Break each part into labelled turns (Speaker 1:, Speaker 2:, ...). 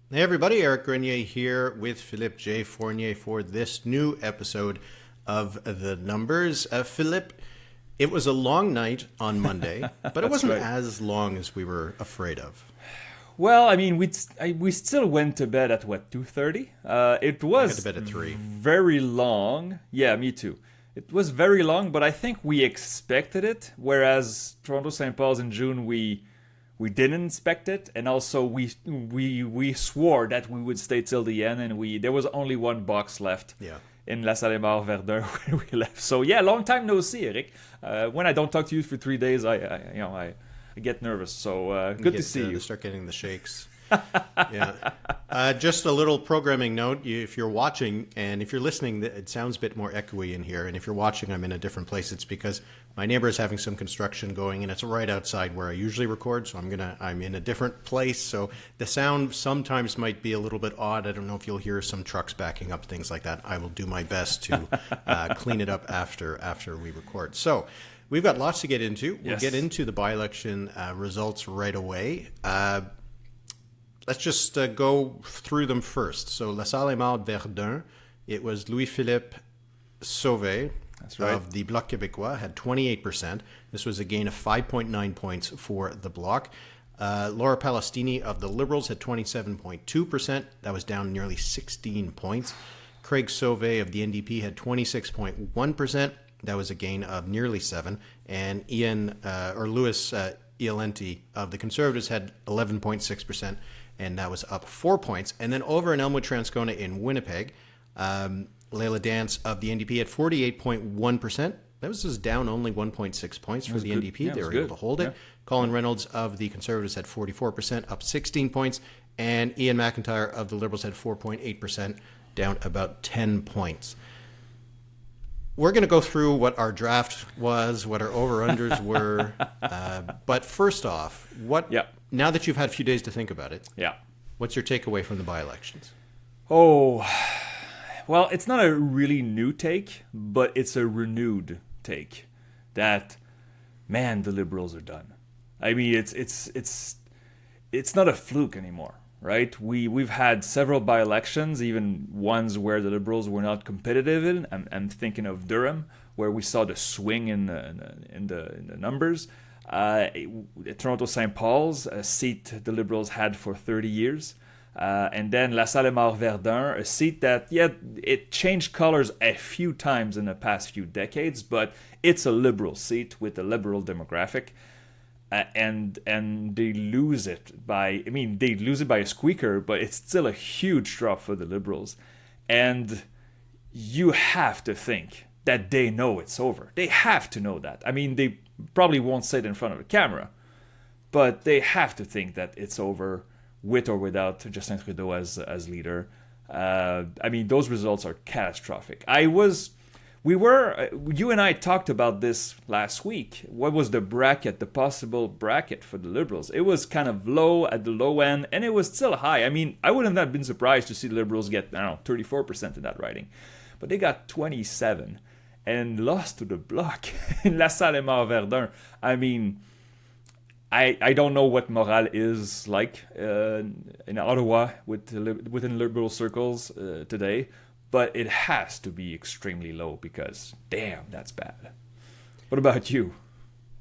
Speaker 1: Hey everybody, Eric Grenier here with Philippe J. Fournier for this new episode of The Numbers. Philippe, it was a long night on Monday, but it wasn't as long as we were afraid of.
Speaker 2: Well, I mean, we still went to bed at what, 2:30? It
Speaker 1: I
Speaker 2: was
Speaker 1: got to bed at 3.
Speaker 2: very long. Yeah, me too. It was very long, but I think we expected it. Whereas Toronto St. Paul's in June, we didn't expect it, and also we swore that we would stay till the end, and there was only one box left.
Speaker 1: Yeah.
Speaker 2: In LaSalle, Émard, Verdun, where we left. So yeah, long time no see, Eric. When I don't talk to you for 3 days, I get nervous. So good to see you.
Speaker 1: Start getting the shakes. Yeah. Just a little programming note. If you're watching and if you're listening, it sounds a bit more echoey in here. And if you're watching, I'm in a different place. It's because my neighbor is having some construction going, and it's right outside where I usually record. So I'm in a different place. So the sound sometimes might be a little bit odd. I don't know if you'll hear some trucks backing up, things like that. I will do my best to clean it up after we record. So we've got lots to get into. We'll get into the by-election results right away. Let's just go through them first. So LaSalle, Émard, Verdun, it was Louis-Philippe Sauvé of the Bloc Québécois, had 28%. This was a gain of 5.9 points for the Bloc. Laura Palestini of the Liberals had 27.2%. That was down nearly 16 points. Craig Sauvé of the NDP had 26.1%. That was a gain of nearly 7. And Louis Iolenti of the Conservatives had 11.6%. And that was up 4 points. And then over in Elmwood, Transcona in Winnipeg, Leila Dance of the NDP at 48.1%. That was just down only 1.6 points for the NDP.
Speaker 2: Yeah,
Speaker 1: they were able to hold it. Colin Reynolds of the Conservatives had 44%, up 16 points. And Ian McIntyre of the Liberals had 4.8%, down about 10 points. We're going to go through what our draft was, what our over-unders were. But first off, now that you've had a few days to think about it, what's your takeaway from the by-elections?
Speaker 2: Oh, well, it's not a really new take, but it's a renewed take that, man, the Liberals are done. I mean, it's not a fluke anymore, right? We've had several by-elections, even ones where the Liberals were not competitive in. I'm thinking of Durham, where we saw the swing in the numbers. Toronto St. Paul's, a seat the Liberals had for 30 years. And then LaSalle, Émard, Verdun, a seat that, it changed colors a few times in the past few decades, but it's a Liberal seat with a Liberal demographic. And they lose it by a squeaker, but it's still a huge drop for the Liberals. And you have to think that they know it's over. They have to know that. I mean, they probably won't say it in front of the camera, but they have to think that it's over with or without Justin Trudeau as leader. I mean, those results are catastrophic. You and I talked about this last week. What was the possible bracket for the Liberals? It was kind of low at the low end, and it was still high. I mean, I wouldn't have been surprised to see the Liberals get, 34% in that riding. But they got 27% and lost to the Bloc in LaSalle, Émard, Verdun. I mean, I don't know what morale is like in Ottawa within Liberal circles today, but it has to be extremely low because, damn, that's bad. What about you?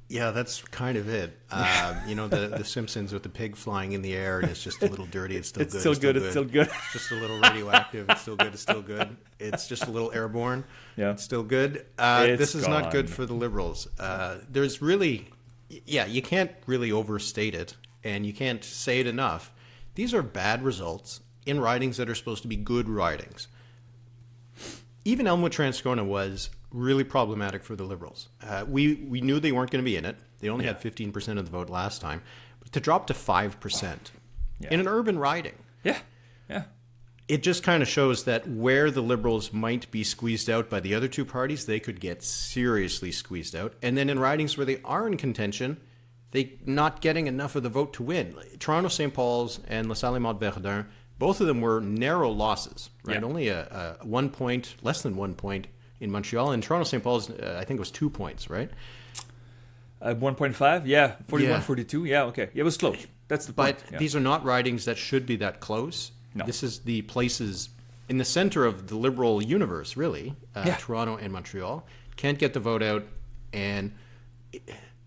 Speaker 1: Yeah, that's kind of it. The Simpsons with the pig flying in the air, and it's just a little dirty. It's still good.
Speaker 2: It's still good.
Speaker 1: It's just a little radioactive. It's still good. It's still good. It's just a little airborne.
Speaker 2: Yeah.
Speaker 1: It's still good. This is not good for the Liberals. There's really, you can't really overstate it, and you can't say it enough. These are bad results in ridings that are supposed to be good ridings. Even Elmwood Transcona was really problematic for the Liberals. We knew they weren't going to be in it. They only had 15% of the vote last time. But to drop to 5% in an urban riding, it just kind of shows that where the Liberals might be squeezed out by the other two parties, they could get seriously squeezed out. And then in ridings where they are in contention, they not getting enough of the vote to win. Toronto St. Paul's and LaSalle, Émard, Verdun, both of them were narrow losses, right? Only a 1 point, less than 1 point in Montreal. And Toronto St. Paul's, I think it was 2 points, right?
Speaker 2: 1.5, 41, 42, okay. It was close. That's the point.
Speaker 1: But these are not ridings that should be that close.
Speaker 2: No.
Speaker 1: This is the places in the center of the Liberal universe, really.
Speaker 2: Yeah.
Speaker 1: Toronto and Montreal can't get the vote out, and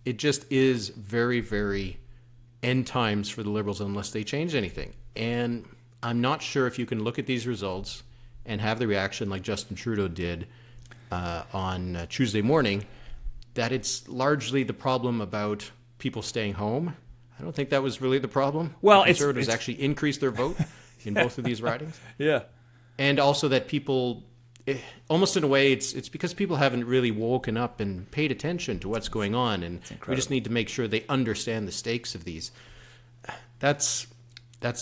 Speaker 1: it just is very, very end times for the Liberals unless they change anything. And I'm not sure if you can look at these results and have the reaction like Justin Trudeau did on Tuesday morning, that it's largely the problem about people staying home. I don't think that was really the problem.
Speaker 2: Well,
Speaker 1: the Conservatives actually increased their vote in both of these ridings.
Speaker 2: Yeah.
Speaker 1: And also that people, almost in a way, it's because people haven't really woken up and paid attention to what's going on. And we just need to make sure they understand the stakes of these. That's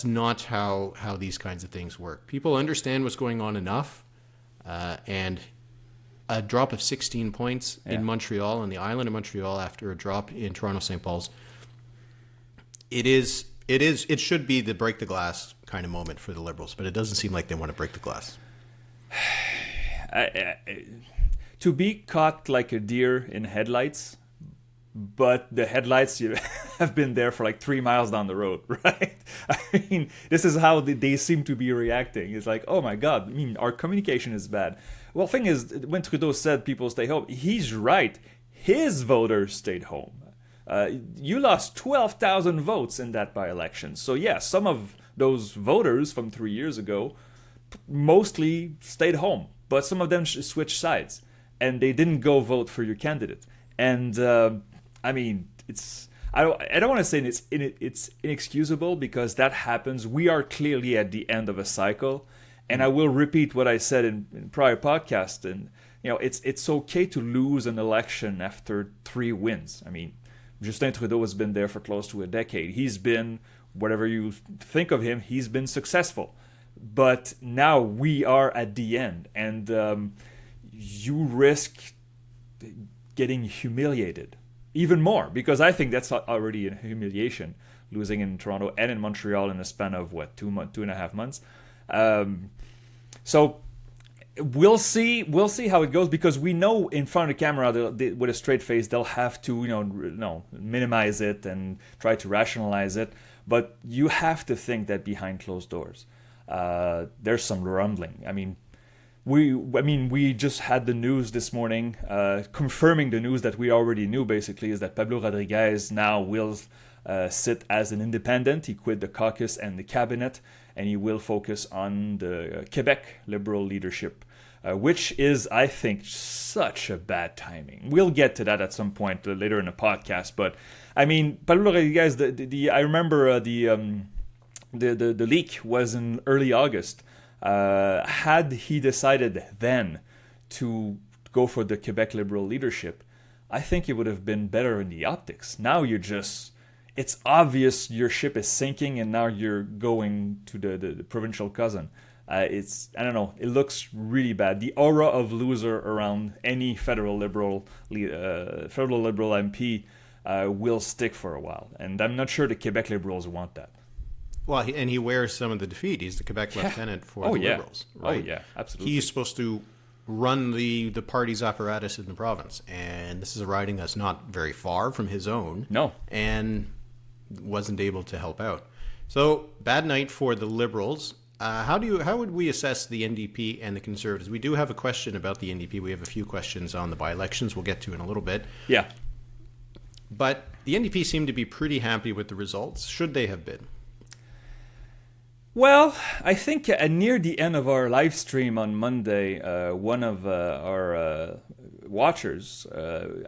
Speaker 1: not how these kinds of things work. People understand what's going on enough, and a drop of 16 points in Montreal, on the island of Montreal, after a drop in Toronto St. Paul's, it should be the break the glass kind of moment for the Liberals, but it doesn't seem like they want to break the glass.
Speaker 2: To be caught like a deer in headlights, but the headlights have been there for like 3 miles down the road, right? I mean, this is how they seem to be reacting. It's like, oh my God, I mean, our communication is bad. Well, thing is, when Trudeau said people stay home, he's right. His voters stayed home. You lost 12,000 votes in that by-election. So yeah, some of those voters from 3 years ago mostly stayed home, but some of them switched sides, and they didn't go vote for your candidate. And I mean, I don't want to say it's inexcusable, because that happens. We are clearly at the end of a cycle, and I will repeat what I said in prior podcasts. And it's okay to lose an election after 3 wins. I mean, Justin Trudeau has been there for close to a decade. He's been, whatever you think of him, he's been successful. But now we are at the end, and you risk getting humiliated even more, because I think that's already a humiliation, losing in Toronto and in Montreal in the span of 2.5 months. So we'll see how it goes, because we know in front of the camera, with a straight face, they'll have to minimize it and try to rationalize it. But you have to think that behind closed doors, there's some rumbling. I mean, we just had the news this morning, confirming the news that we already knew. Basically, is that Pablo Rodriguez now will sit as an independent. He quit the caucus and the cabinet, and he will focus on the Quebec Liberal leadership, which is, I think, such a bad timing. We'll get to that at some point later in the podcast. But I mean, Pablo Rodriguez, I remember the leak was in early August. Had he decided then to go for the Quebec Liberal leadership, I think it would have been better in the optics. Now it's obvious your ship is sinking, and now you're going to the provincial cousin. I don't know, it looks really bad. The aura of loser around any federal Liberal MP will stick for a while, and I'm not sure the Quebec Liberals want that.
Speaker 1: Well, and he wears some of the defeat. He's the Quebec lieutenant for the Liberals. Right?
Speaker 2: Oh, yeah, absolutely.
Speaker 1: He's supposed to run the party's apparatus in the province, and this is a riding that's not very far from his own.
Speaker 2: No.
Speaker 1: And wasn't able to help out. So, bad night for the Liberals. How would we assess the NDP and the Conservatives? We do have a question about the NDP. We have a few questions on the by-elections we'll get to in a little bit.
Speaker 2: Yeah.
Speaker 1: But the NDP seemed to be pretty happy with the results. Should they have been?
Speaker 2: Well, I think near the end of our live stream on Monday, one of our watchers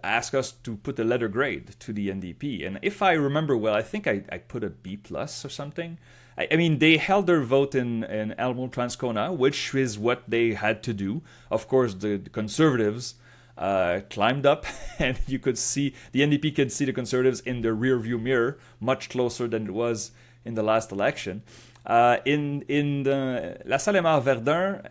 Speaker 2: asked us to put a letter grade to the NDP. And if I remember well, I think I put a B+ or something. I mean, they held their vote in Elmwood, Transcona, which is what they had to do. Of course, the Conservatives climbed up, and you could see, the NDP could see the Conservatives in the rear view mirror, much closer than it was in the last election. In the LaSalle, Émard, Verdun,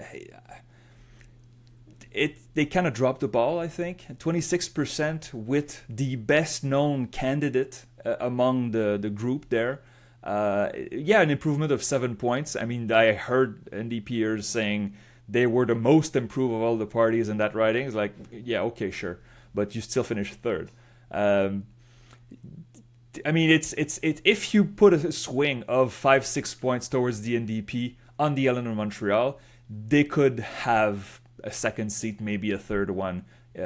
Speaker 2: they kind of dropped the ball, I think. 26% with the best known candidate among the group there. An improvement of 7 points. I mean, I heard NDPers saying they were the most improved of all the parties in that riding. It's like, yeah, okay, sure, but you still finished third. I mean, it's if you put a swing of 5-6 points towards the NDP on the island of Montreal, they could have a second seat, maybe a third one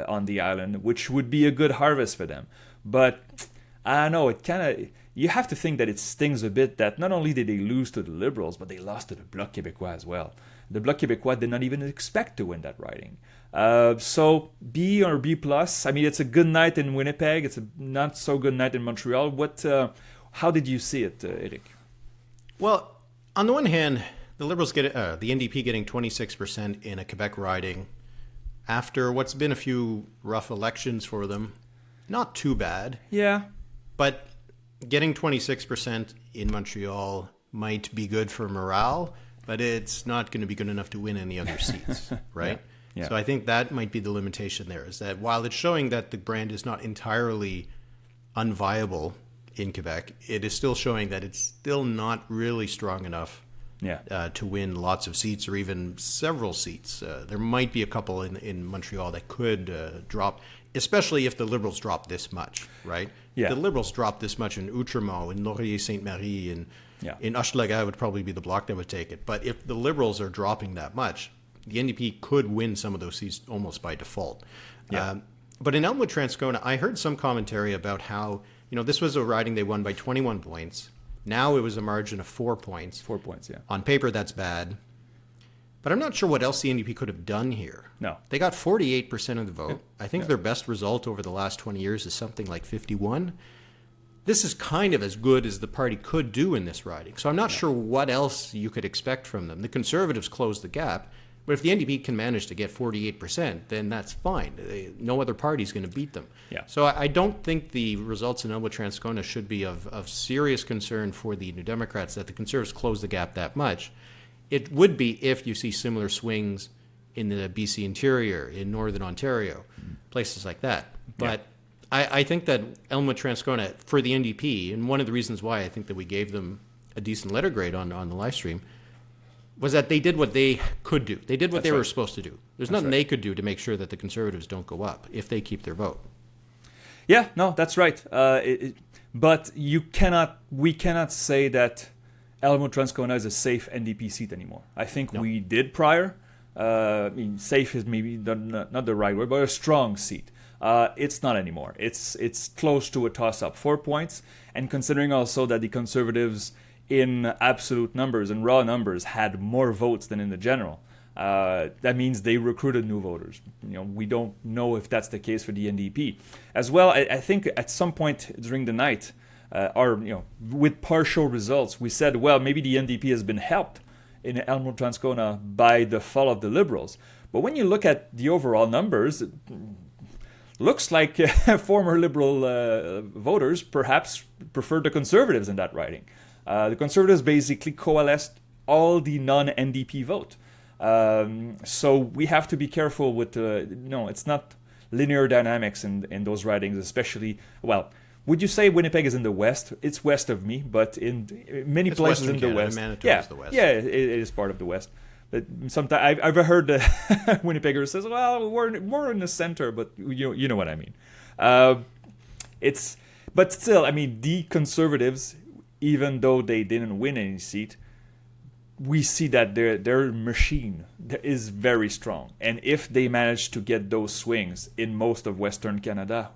Speaker 2: on the island, which would be a good harvest for them. But I don't know, it kind of, you have to think that it stings a bit that not only did they lose to the Liberals, but they lost to the Bloc Québécois as well. The Bloc Québécois did not even expect to win that riding. So B or B plus. I mean, it's a good night in Winnipeg. It's a not so good night in Montreal. How did you see it, Eric?
Speaker 1: Well, on the one hand, the Liberals get the NDP getting 26% in a Quebec riding after what's been a few rough elections for them. Not too bad.
Speaker 2: Yeah.
Speaker 1: But getting 26% in Montreal might be good for morale, but it's not going to be good enough to win any other seats, right?
Speaker 2: Yeah.
Speaker 1: So I think that might be the limitation there, is that while it's showing that the brand is not entirely unviable in Quebec, it is still showing that it's still not really strong enough to win lots of seats or even several seats. There might be a couple in Montreal that could drop, especially if the Liberals drop this much, right?
Speaker 2: Yeah.
Speaker 1: The Liberals drop this much in Outremont, in Laurier-Sainte-Marie, in Hochelaga would probably be the Bloc that would take it. But if the Liberals are dropping that much, the NDP could win some of those seats almost by default.
Speaker 2: Yeah.
Speaker 1: But in Elmwood Transcona, I heard some commentary about how, this was a riding they won by 21 points. Now it was a margin of 4 points.
Speaker 2: 4 points, yeah.
Speaker 1: On paper, that's bad. But I'm not sure what else the NDP could have done here.
Speaker 2: No.
Speaker 1: They got 48% of the vote. I think their best result over the last 20 years is something like 51. This is kind of as good as the party could do in this riding. So I'm not sure what else you could expect from them. The Conservatives closed the gap. But if the NDP can manage to get 48%, then that's fine. No other party is going to beat them.
Speaker 2: Yeah.
Speaker 1: So I don't think the results in Elmwood Transcona should be of serious concern for the New Democrats that the Conservatives close the gap that much. It would be if you see similar swings in the BC interior, in Northern Ontario, places like that. But I think that Elmwood Transcona, for the NDP, and one of the reasons why I think that we gave them a decent letter grade on the live stream, was that they did what they could do. They did what they were supposed to do. There's nothing they could do to make sure that the Conservatives don't go up if they keep their vote.
Speaker 2: Yeah, no, that's right. But we cannot say that Elmwood Transcona is a safe NDP seat anymore. I think we did prior. I mean, safe is maybe not the right word, but a strong seat. It's not anymore. It's close to a toss-up, 4 points. And considering also that the Conservatives, in absolute numbers and raw numbers, had more votes than in the general, that means they recruited new voters. We don't know if that's the case for the NDP as well. I think at some point during the night, with partial results, we said, well, maybe the NDP has been helped in Elmwood Transcona by the fall of the Liberals. But when you look at the overall numbers, it looks like former Liberal voters perhaps preferred the Conservatives in that riding. The Conservatives basically coalesced all the non-NDP vote. So we have to be careful with it's not linear dynamics in those ridings, especially, well, would you say Winnipeg is in the west? It's west of me, but in many places in the west.
Speaker 1: Manitoba's the west.
Speaker 2: Yeah, it is part of the west. But sometimes I've heard Winnipeggers says, well, we're more in the center, but you know what I mean. But still, I mean, the Conservatives, even though they didn't win any seat, we see that their machine is very strong. And if they manage to get those swings in most of Western Canada,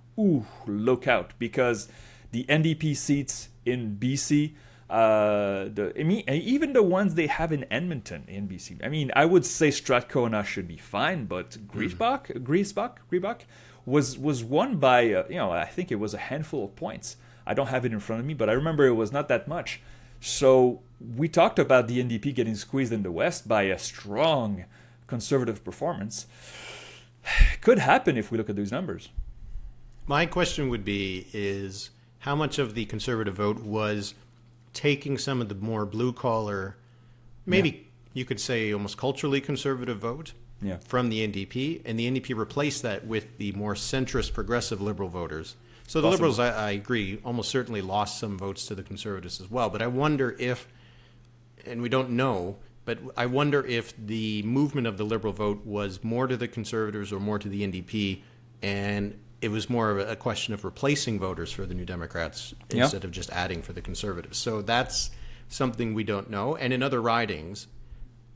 Speaker 2: look out. Because the NDP seats in BC, even the ones they have in Edmonton in BC, I mean, I would say Strathcona should be fine, but Griesbach was won by, I think it was a handful of points. I don't have it in front of me, but I remember it was not that much. So we talked about the NDP getting squeezed in the West by a strong Conservative performance. Could happen if we look at these numbers.
Speaker 1: My question would be is how much of the Conservative vote was taking some of the more blue-collar, maybe you could say almost culturally conservative vote from the NDP, and the NDP replaced that with the more centrist progressive Liberal voters. So the Liberals, I agree, almost certainly lost some votes to the Conservatives as well. But I wonder if, and we don't know, but I wonder if the movement of the Liberal vote was more to the Conservatives or more to the NDP. And it was more of a question of replacing voters for the New Democrats instead of just adding for the Conservatives. So that's something we don't know. And in other ridings,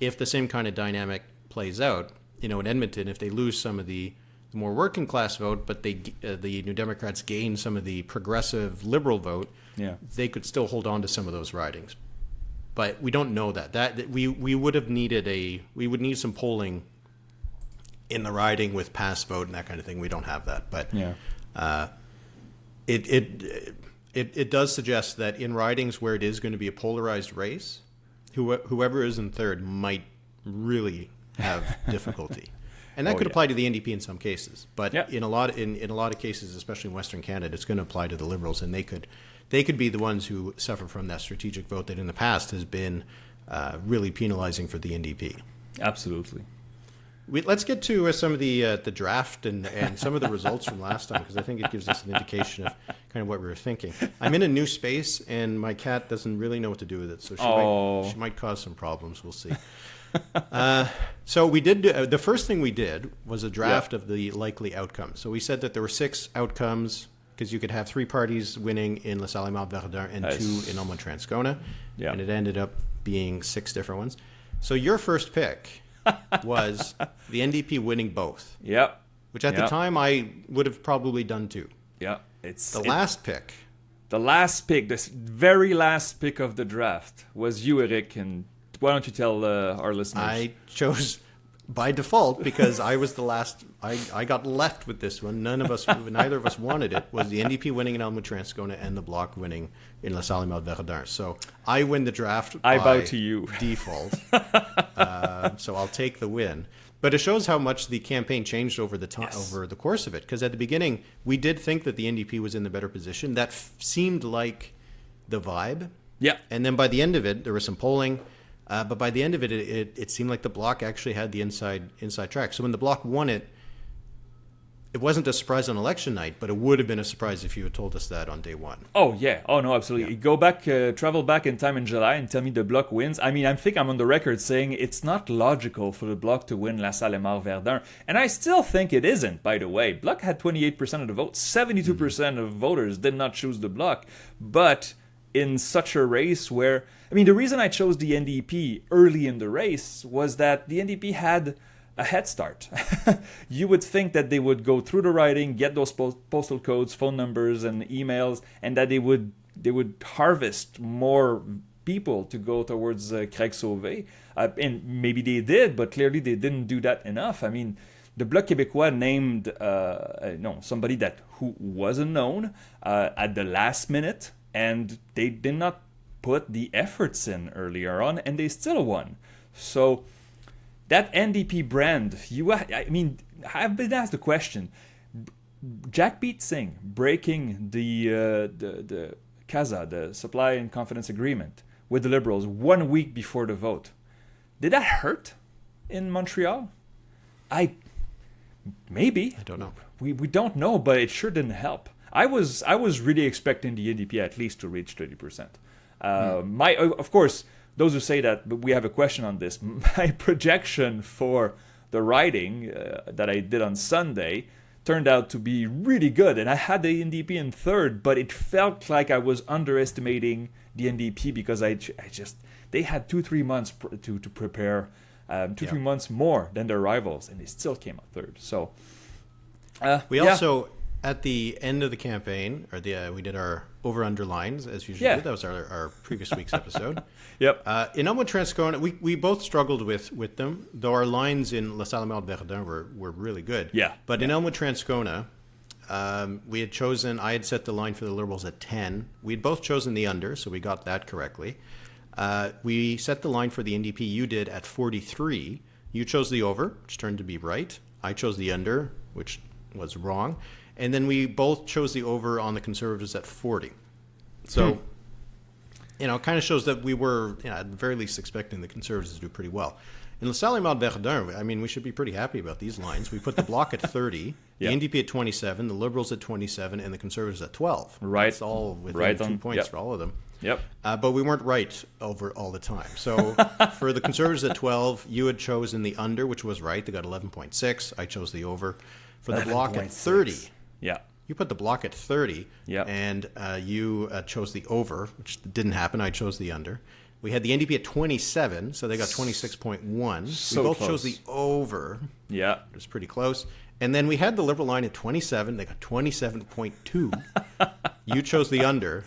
Speaker 1: if the same kind of dynamic plays out, in Edmonton, if they lose some of the more working class vote, but the New Democrats gain some of the progressive liberal vote, they could still hold on to some of those ridings. But we don't know that we would need some polling in the riding with pass vote and that kind of thing. We don't have that, but it does suggest that in ridings where it is going to be a polarized race, whoever is in third might really have difficulty, and that could apply to the NDP in some cases. But in a lot of cases, especially in Western Canada, it's going to apply to the Liberals, and they could be the ones who suffer from that strategic vote that in the past has been really penalizing for the NDP.
Speaker 2: Absolutely.
Speaker 1: Let's get to some of the draft and some of the results from last time, because I think it gives us an indication of kind of what we were thinking. I'm in a new space, and my cat doesn't really know what to do with it, so she might cause some problems. We'll see. So we did the first thing we did was a draft of the likely outcomes. So we said that there were 6 outcomes, because you could have 3 parties winning in LaSalle, Émard, Verdun, and 2 in Elmwood, Transcona, and it ended up being 6 different ones. So your first pick was the NDP winning both. Which at the time I would have probably done too.
Speaker 2: It's
Speaker 1: the last pick.
Speaker 2: The last pick, the very last pick of the draft was you, Eric, and why don't you tell our listeners?
Speaker 1: I chose by default because I was the last. I got left with this one. Neither of us wanted it. Was the NDP winning in Elmwood, Transcona, and the Bloc winning in LaSalle, Émard, Verdun. So I win the draft.
Speaker 2: I bow to you.
Speaker 1: Default. So I'll take the win. But it shows how much the campaign changed over the time, over the course of it. Because at the beginning, we did think that the NDP was in the better position. That seemed like the vibe. And then by the end of it, there was some polling. But by the end of it, it seemed like the Bloc actually had the inside track. So when the Bloc won it, it wasn't a surprise on election night, but it would have been a surprise if you had told us that on day one.
Speaker 2: Oh, yeah. Oh, no, absolutely. Go back, travel back in time in July and tell me the Bloc wins. I mean, I think I'm on the record saying it's not logical for the Bloc to win LaSalle, Émard, Verdun. And I still think it isn't, by the way. Bloc had 28% of the vote. 72% of voters did not choose the Bloc. But in such a race where... I mean, the reason I chose the NDP early in the race was that the NDP had a head start. You would think that they would go through the riding, get those postal codes, phone numbers, and emails, and that they would harvest more people to go towards Craig Sauvé. And maybe they did, but clearly they didn't do that enough. I mean, the Bloc Québécois named somebody who wasn't known at the last minute, and they did not put the efforts in earlier on, and they still won. So that NDP brand, I've been asked the question. Jagmeet Singh breaking the CASA, the Supply and Confidence Agreement, with the Liberals 1 week before the vote. Did that hurt in Montreal? Maybe.
Speaker 1: I don't know.
Speaker 2: We don't know, but it sure didn't help. I was really expecting the NDP at least to reach 30%. Of course, those who say that, but we have a question on this. My projection for the riding that I did on Sunday turned out to be really good, and I had the NDP in third, but it felt like I was underestimating the NDP because they had 2-3 months to prepare, 3 months more than their rivals, and they still came out third. So
Speaker 1: we also, at the end of the campaign, we did our over-under lines, as usually do. That was our previous week's episode. In Elmwood, Transcona, we both struggled with them, though our lines in LaSalle, Émard, Verdun were really good. But in Elmwood, Transcona, I had set the line for the Liberals at 10. We'd both chosen the under, so we got that correctly. We set the line for the NDP, you did, at 43. You chose the over, which turned to be right. I chose the under, which was wrong. And then we both chose the over on the Conservatives at 40. So, it kind of shows that we were, at the very least, expecting the Conservatives to do pretty well. In LaSalle, Émard, Verdun, we should be pretty happy about these lines. We put the Bloc at 30, the NDP at 27, the Liberals at 27, and the Conservatives at 12.
Speaker 2: Right.
Speaker 1: It's all within 2 points for all of them. But we weren't right over all the time. So for the Conservatives at 12, you had chosen the under, which was right. They got 11.6. I chose the over. For the Bloc at 30,
Speaker 2: Yeah.
Speaker 1: You put the Bloc at 30,
Speaker 2: Yep.
Speaker 1: and you chose the over, which didn't happen. I chose the under. We had the NDP at 27, so they got 26.1.
Speaker 2: So
Speaker 1: we both
Speaker 2: close.
Speaker 1: chose the over.
Speaker 2: Yeah.
Speaker 1: It was pretty close. And then we had the Liberal line at 27. They got 27.2. You chose the under.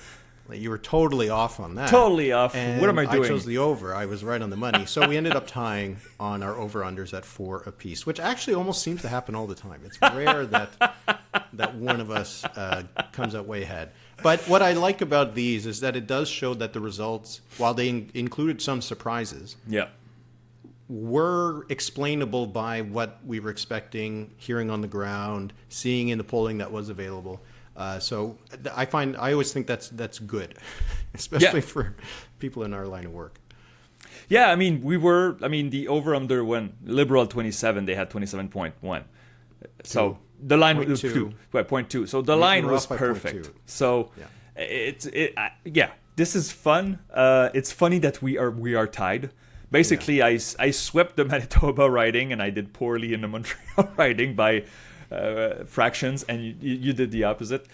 Speaker 1: You were totally off on that.
Speaker 2: Totally off.
Speaker 1: And
Speaker 2: What am I doing?
Speaker 1: I chose the over. I was right on the money. So we ended up tying on our over-unders at 4 apiece, which actually almost seems to happen all the time. It's rare that one of us comes out way ahead. But what I like about these is that it does show that the results, while they included some surprises,
Speaker 2: Yeah.
Speaker 1: were explainable by what we were expecting, hearing on the ground, seeing in the polling that was available. So I always think that's good, especially for people in our line of work.
Speaker 2: Yeah, I mean, the over-under when Liberal 27, they had 27.1. So the line was 0.2. So the line
Speaker 1: were
Speaker 2: was
Speaker 1: off by
Speaker 2: perfect.
Speaker 1: 0.2.
Speaker 2: So this is fun. It's funny that we are tied. Basically, I swept the Manitoba riding, and I did poorly in the Montreal riding by fractions, and you did the opposite.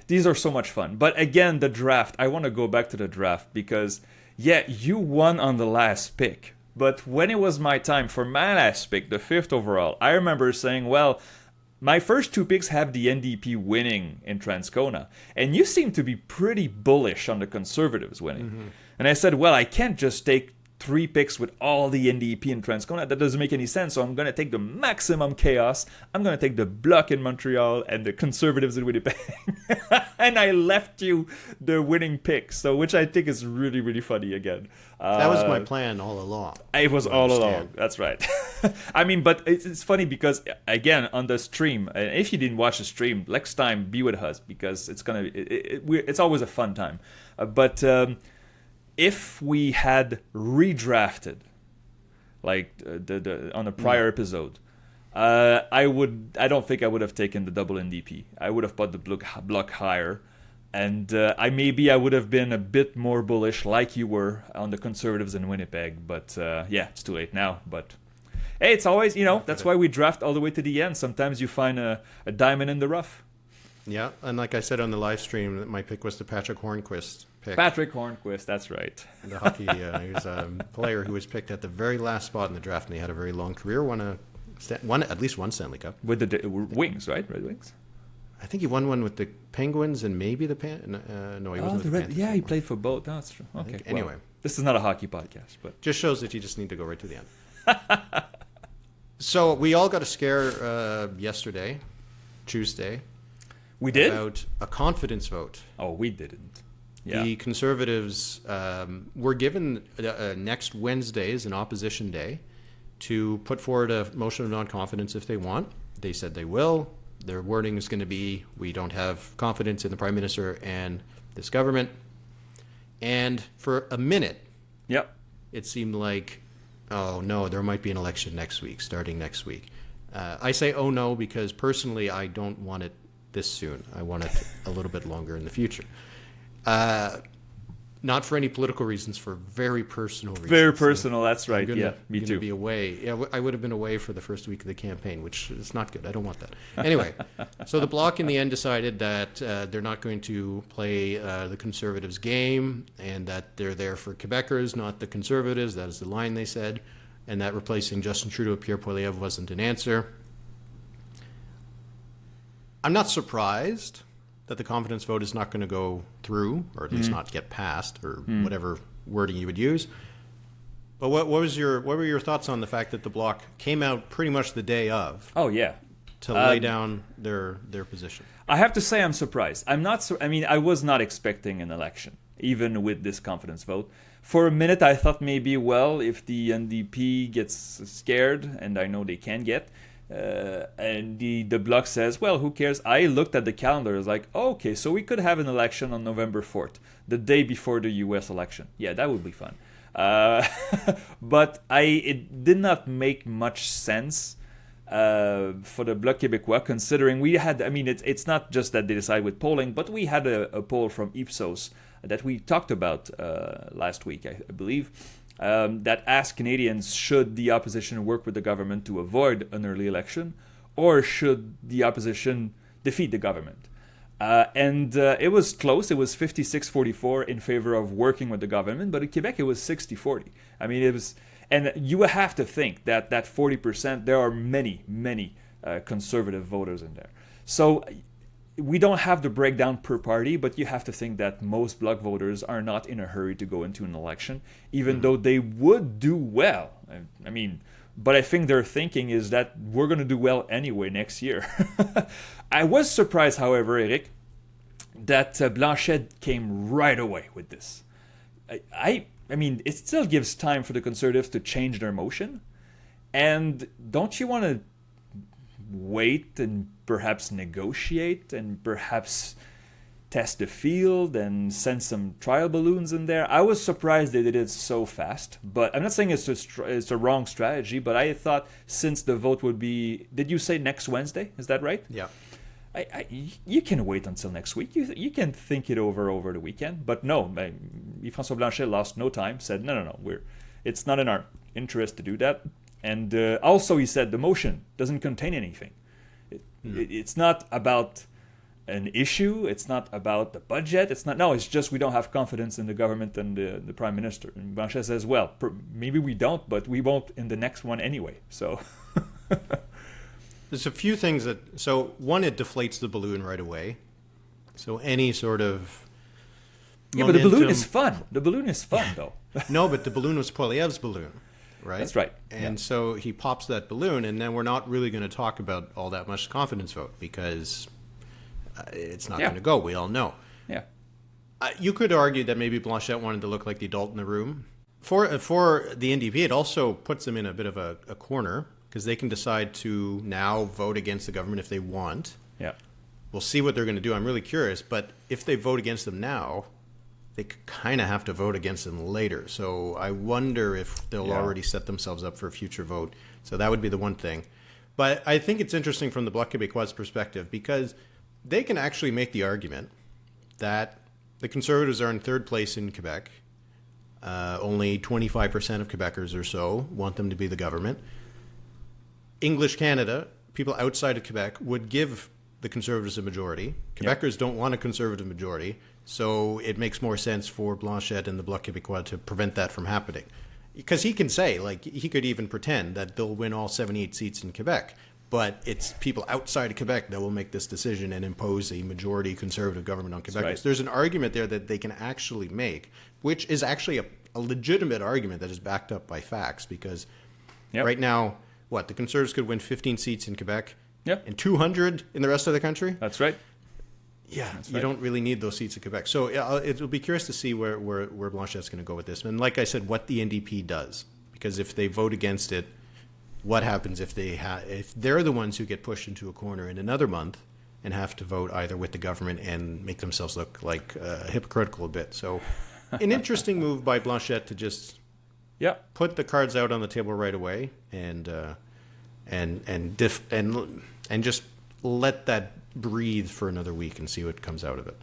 Speaker 2: These are so much fun. But again, the draft, I want to go back to the draft because, you won on the last pick. But when it was my time for my last pick, the 5th overall, I remember saying, well, my first 2 picks have the NDP winning in Transcona. And you seem to be pretty bullish on the Conservatives winning. Mm-hmm. And I said, well, I can't just take 3 picks with all the NDP in Transcona. That doesn't make any sense. So I'm going to take the maximum chaos. I'm going to take the Bloc in Montreal and the Conservatives in Winnipeg. And I left you the winning pick, which I think is really, really funny again.
Speaker 1: That was my plan all along.
Speaker 2: It was all along. That's right. I mean, but it's funny because, again, on the stream, and if you didn't watch the stream, next time be with us because it's always a fun time. But if we had redrafted, like on a prior episode, I don't think I would have taken the double NDP. I would have put the Bloc higher, and I would have been a bit more bullish, like you were, on the Conservatives in Winnipeg. But it's too late now. But hey, it's always that's why we draft all the way to the end. Sometimes you find a diamond in the rough.
Speaker 1: Yeah, and like I said on the live stream, my pick was the Patrick Hornquist pick.
Speaker 2: Patrick Hornquist, that's right.
Speaker 1: The hockey, he was a player who was picked at the very last spot in the draft, and he had a very long career. Won at least one Stanley Cup
Speaker 2: with the Wings, right? Red Wings.
Speaker 1: I think he won one with the Penguins and maybe the no, he wasn't with the Panthers.
Speaker 2: Yeah, he played for both. No, that's true. Okay.
Speaker 1: Anyway,
Speaker 2: this is not a hockey podcast, but
Speaker 1: just shows that you just need to go right to the end. So we all got a scare yesterday, Tuesday.
Speaker 2: We did?
Speaker 1: About a confidence vote.
Speaker 2: Oh, we didn't. Yeah.
Speaker 1: The Conservatives were given next Wednesday as an opposition day to put forward a motion of non-confidence if they want. They said they will. Their wording is going to be, we don't have confidence in the Prime Minister and this government. And for a minute, it seemed like, oh no, there might be an election next week, starting next week. I say, oh no, because personally I don't want it this soon. I want it a little bit longer in the future. Not for any political reasons, for very personal reasons.
Speaker 2: Very personal, that's right. Me too.
Speaker 1: Be away. Yeah, I would have been away for the first week of the campaign, which is not good. I don't want that. Anyway, so the Bloc in the end decided that they're not going to play the Conservatives' game, and that they're there for Quebecers, not the Conservatives. That is the line they said, and that replacing Justin Trudeau with Pierre Poilievre wasn't an answer. I'm not surprised that the confidence vote is not going to go through, or at least not get passed, or whatever wording you would use. But what were your thoughts on the fact that the Bloc came out pretty much the day of?
Speaker 2: Oh yeah,
Speaker 1: to lay down their position.
Speaker 2: I have to say I'm surprised. I was not expecting an election, even with this confidence vote. For a minute, I thought maybe, well, if the NDP gets scared, and I know they can get. And the Bloc says, well, who cares? I looked at the calendar. I was like, okay, so we could have an election on November 4th, the day before the U.S. election. Yeah, that would be fun. But it did not make much sense for the Bloc Québécois, considering we had, it's not just that they decide with polling, but we had a poll from Ipsos that we talked about last week, I believe. That asked Canadians, should the opposition work with the government to avoid an early election, or should the opposition defeat the government? And it was close. It was 56-44 in favor of working with the government, but in Quebec it was 60-40. I mean, it was, and you have to think that 40%, there are many, many conservative voters in there. So we don't have the breakdown per party, but you have to think that most Bloc voters are not in a hurry to go into an election, even though they would do well. I mean, but I think their thinking is that we're going to do well anyway next year. I was surprised, however, Eric, that Blanchet came right away with this. I mean, it still gives time for the Conservatives to change their motion. And don't you want to wait and perhaps negotiate and perhaps test the field and send some trial balloons in there? I was surprised they did it so fast, but I'm not saying it's a wrong strategy, but I thought since the vote would be, did you say next Wednesday? Is that right?
Speaker 1: Yeah.
Speaker 2: You can wait until next week. You can think it over the weekend. But no, François Blanchet lost no time, said, no, it's not in our interest to do that. And also he said the motion doesn't contain anything. It's not about an issue. It's not about the budget. It's just we don't have confidence in the government and the Prime Minister. And Blanchet says, well, maybe we don't, but we won't in the next one anyway. So...
Speaker 1: There's a few things that... So, one, it deflates the balloon right away. So, any sort of
Speaker 2: Yeah, but the balloon is fun. The balloon is fun, though.
Speaker 1: No, but the balloon was Poilievre's balloon, right?
Speaker 2: That's right.
Speaker 1: And so he pops that balloon, and then we're not really going to talk about all that much confidence vote because it's not going to go. We all know.
Speaker 2: Yeah.
Speaker 1: You could argue that maybe Blanchet wanted to look like the adult in the room. For the NDP, it also puts them in a bit of a corner, because they can decide to now vote against the government if they want.
Speaker 2: Yeah.
Speaker 1: We'll see what they're going to do. I'm really curious. But if they vote against them now, they kind of have to vote against them later. So I wonder if they'll already set themselves up for a future vote. So that would be the one thing. But I think it's interesting from the Bloc Québécois perspective, because they can actually make the argument that the Conservatives are in third place in Quebec. Only 25% of Quebecers or so want them to be the government. English Canada, people outside of Quebec, would give the Conservatives a majority. Quebecers don't want a Conservative majority, so it makes more sense for Blanchet and the Bloc Québécois to prevent that from happening. Because he can say, like, he could even pretend that they'll win all 78 seats in Quebec, but it's people outside of Quebec that will make this decision and impose a majority Conservative government on Quebecers. Right. There's an argument there that they can actually make, which is actually a legitimate argument that is backed up by facts, because right now... What, the Conservatives could win 15 seats in Quebec and 200 in the rest of the country?
Speaker 2: That's right.
Speaker 1: Yeah, you don't really need those seats in Quebec. So it'll be curious to see where Blanchet's going to go with this. And like I said, what the NDP does. Because if they vote against it, what happens if they're the ones who get pushed into a corner in another month and have to vote either with the government and make themselves look like hypocritical a bit. So an interesting move by Blanchet to just... put the cards out on the table right away, and just let that breathe for another week and see what comes out of it.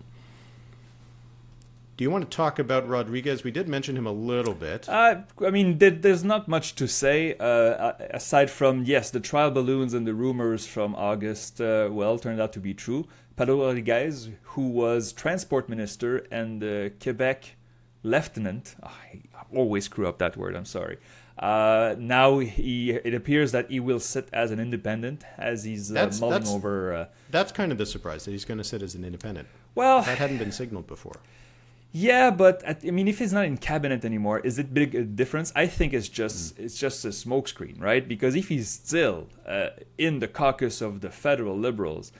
Speaker 1: Do you want to talk about Rodriguez? We did mention him a little bit.
Speaker 2: I mean, there's not much to say aside from the trial balloons and the rumors from August. Turned out to be true. Pablo Rodriguez, who was transport minister and Quebec lieutenant. I always screw up that word. I'm sorry. Now it appears that he will sit as an independent as he's mulling over.
Speaker 1: That's kind of the surprise that he's going to sit as an independent.
Speaker 2: Well,
Speaker 1: that hadn't been signaled before.
Speaker 2: Yeah, but I mean, if he's not in cabinet anymore, is it big a difference? I think it's just a smokescreen, right? Because if he's still in the caucus of the federal Liberals,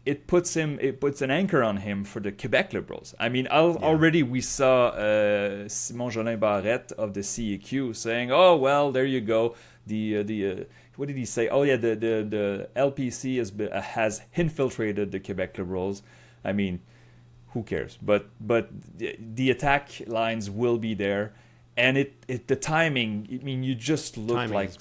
Speaker 2: it puts an anchor on him for the Quebec Liberals. I mean, already we saw Simon-Jolin Barrette of the CEQ saying, "Oh well, there you go." The what did he say? Oh yeah, the LPC has infiltrated the Quebec Liberals. I mean, who cares? But the attack lines will be there, and the timing. I mean, you just look
Speaker 1: timing
Speaker 2: like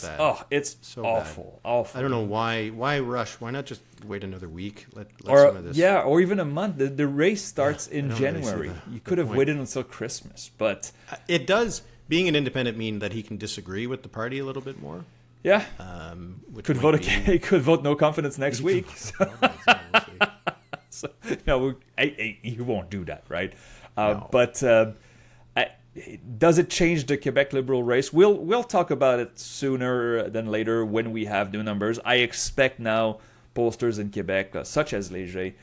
Speaker 2: it's so awful.
Speaker 1: I don't know why rush. Why not just wait another week? Let some of this.
Speaker 2: Yeah, or even a month. The race starts in January. Really you could have waited until Christmas, but
Speaker 1: it does. Being an independent mean that he can disagree with the party a little bit more.
Speaker 2: Yeah.
Speaker 1: Which
Speaker 2: Could
Speaker 1: might
Speaker 2: vote
Speaker 1: be-
Speaker 2: again. Could vote no confidence next week. So, no, he won't do that, right?
Speaker 1: No.
Speaker 2: But does it change the Quebec Liberal race? We'll talk about it sooner than later when we have new numbers. I expect now pollsters in Quebec, such as Léger,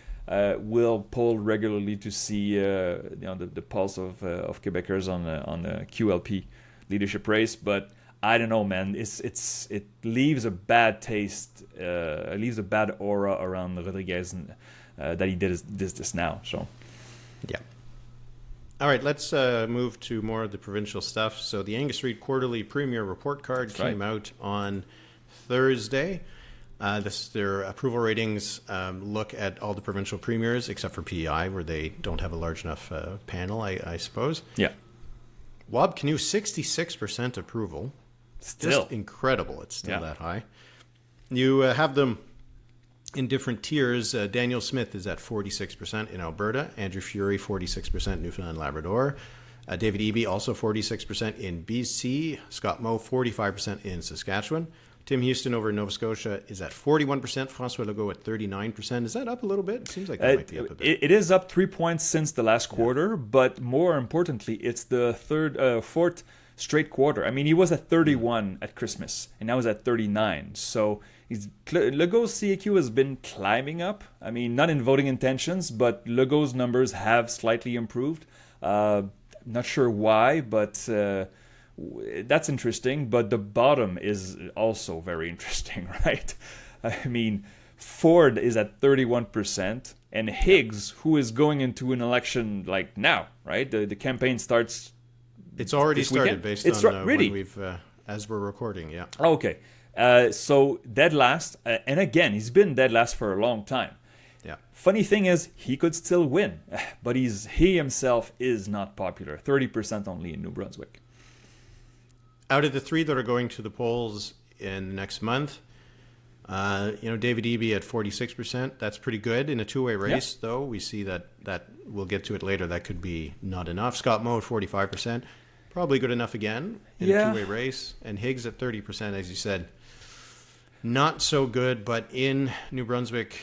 Speaker 2: will poll regularly to see the pulse of Quebecers on the QLP leadership race. But I don't know, man. It leaves a bad taste, leaves a bad aura around Rodriguez that he did this now. So
Speaker 1: Yeah. All right, let's move to more of the provincial stuff. So the Angus Reid Quarterly Premier Report Card came out on Thursday. Their approval ratings look at all the provincial premiers, except for PEI, where they don't have a large enough panel, I suppose.
Speaker 2: yeah,
Speaker 1: Wab Canoe, 66% approval.
Speaker 2: still
Speaker 1: Just incredible. It's still
Speaker 2: Yeah.
Speaker 1: that high. You have them in different tiers. Daniel Smith is at 46% in Alberta. Andrew Fury, 46% Newfoundland and Labrador. David Eby, also 46% in BC. Scott Moe, 45% in Saskatchewan. Tim Houston over in Nova Scotia is at 41%. Francois Legault at 39%. Is that up a little bit? It seems like that might be up a bit.
Speaker 2: It is up 3 points since the last quarter, but more importantly, it's the fourth straight quarter. I mean, he was at 31 at Christmas, and now he's at 39. So Legault's CAQ has been climbing up. I mean, not in voting intentions, but Legault's numbers have slightly improved. Not sure why, but that's interesting. But the bottom is also very interesting, right? I mean, Ford is at 31%, and Higgs, who is going into an election like now, right? The campaign starts.
Speaker 1: It's already
Speaker 2: this
Speaker 1: started
Speaker 2: weekend?
Speaker 1: based
Speaker 2: It's
Speaker 1: on
Speaker 2: really?
Speaker 1: when we've, as we're recording, yeah.
Speaker 2: Okay. So dead last, and again, he's been dead last for a long time.
Speaker 1: Yeah.
Speaker 2: Funny thing is, he could still win, but he himself is not popular. 30% only in New Brunswick.
Speaker 1: Out of the three that are going to the polls in the next month, David Eby at 46%. That's pretty good in a two-way race, though. We see that we'll get to it later. That could be not enough. Scott Moe at 45%. Probably good enough again in a two-way race. And Higgs at 30%, as you said. Not so good, but in New Brunswick,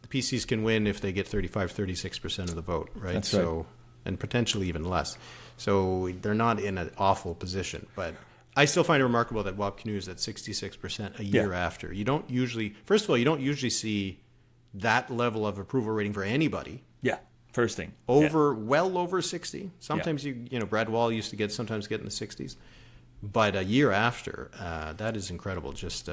Speaker 1: the PCs can win if they get 36% of the vote, right?
Speaker 2: That's right.
Speaker 1: And potentially even less. So they're not in an awful position. But I still find it remarkable that Wab Canoe is at 66% a year after. You don't usually, first of all, you don't usually see that level of approval rating for anybody.
Speaker 2: Yeah, first thing.
Speaker 1: Well over 60. Sometimes Brad Wall used to sometimes get in the 60s. But a year after, that is incredible, just